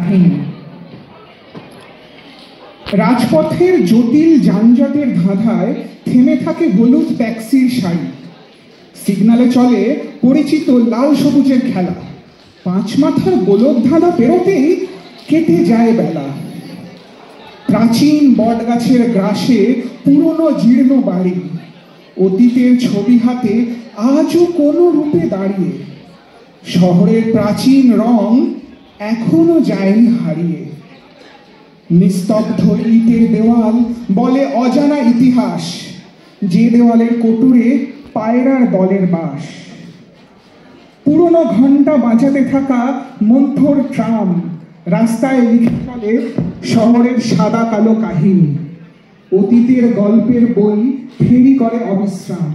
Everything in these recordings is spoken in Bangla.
কাহিনী। রাজপথের জটিল যানজটের ধাঁধায় থেমে থাকে হলুদ ট্যাক্সির সারি। সিগনালে চলে পরিচিত লাল সবুজের খেলা। 5 মাথার গোলক ধাঁধা পেরোতেই কেটে যায় বেলা। প্রাচীন বটগাছের গ্রাসে পুরনো জীর্ণ বাড়ি, অতীতের ছবি হাতে আজও কোনো রূপে দাঁড়িয়ে। শহরের প্রাচীন রং এখনো যায়নি হারিয়ে। নিস্তব্ধ ইটের দেওয়াল বলে অজানা ইতিহাস, যে দেওয়ালের কোটরে পায়রার দলের বাস। পুরনো ঘন্টা বাজাতে থাকা মন্থর ট্রাম রাস্তায় লিখে চলে শহরের সাদা কালো কাহিনী। অতীতের গল্পের বই ফেরি করে অবিশ্রাম।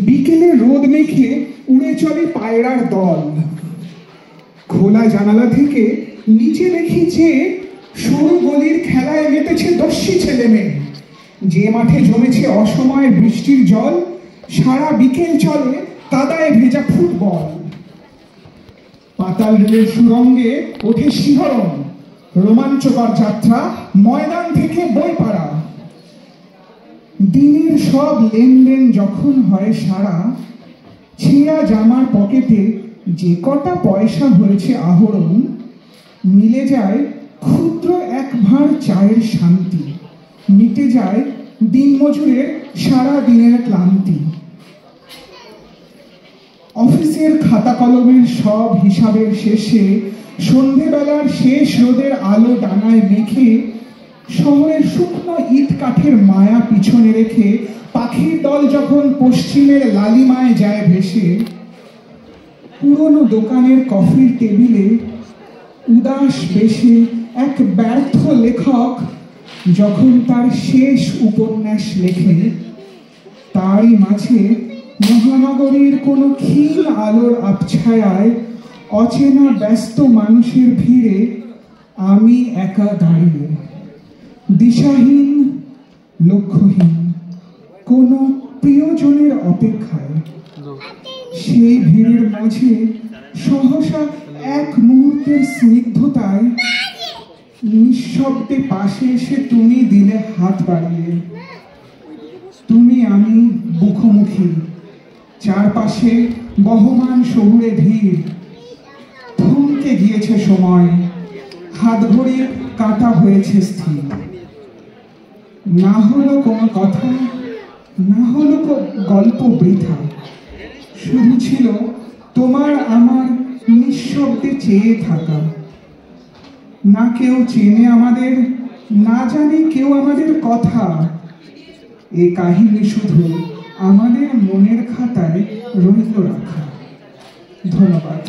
বিকেলে রোদ মেখে উড়ে চলে পায়রার দল। খোলা জানালা থেকে নিচে দেখি যে সরু গলির খেলায় মেতেছে দস্যি ছেলে মেয়ে। যে মাঠে জমেছে অসময়ে বৃষ্টির জল, সারা বিকেল চলে কাদায় ভেজা ফুটবল। পাতাল রেলের সুরঙ্গে ওঠে শিহরণ, রোমাঞ্চকর যাত্রা ময়দান থেকে বইপাড়া। দিনের সব লেনদেন যখন হয় সারা, ছেঁড়া জামার পকেটে যে কটা পয়সা হয়েছে আহরণ, মিলে যায় ক্ষুদ্র এক ভাঁড় চায়ের শান্তি। মিটে যায় দিনমজুরের সারা দিনের ক্লান্তি। অফিসের খাতা কলমের সব হিসাবের শেষে সন্ধেবেলার শেষ রোদের আলো ডানায় মেখে, শহরের শুকনো ইট কাঠের মায়া পিছনে রেখে পাখির দল যখন পশ্চিমের লালিমায় যায় ভেসে, পুরনো দোকানের কফির টেবিলে উদাস বেশে এক ব্যর্থ লেখক যখন তার শেষ উপন্যাস লেখে, তারই মাঝে মহানগরীর কোনো ক্ষীণ আলোর আবছায়ায় অচেনা ব্যস্ত মানুষের ভিড়ে আমি একা দাঁড়িয়ে, দিশাহীন লক্ষ্যহীন কোনো প্রিয়জনের অপেক্ষায়। সেই ভিড়ের মাঝে সহসা এক মুহূর্তের স্নিগ্ধতায় নিঃশব্দে পাশে এসে তুমি দিলে হাত বাড়িয়ে। তুমি আমি মুখোমুখি, চারপাশে বহমান শহুরে ভিড়। থমকে গিয়েছে সময়, হাত ঘড়ির কাঁটা হয়েছে স্থির। না হলো কোনো কথা, না হলো গল্প বৃথা, শুধু ছিল তোমার আমার নিঃশব্দে চেয়ে থাকা। না কেউ চেনে আমাদের, না জানে কেউ আমাদের কথা। এ কাহিনী শুধু আমাদের মনের খাতায় রইল রাখা। ধন্যবাদ।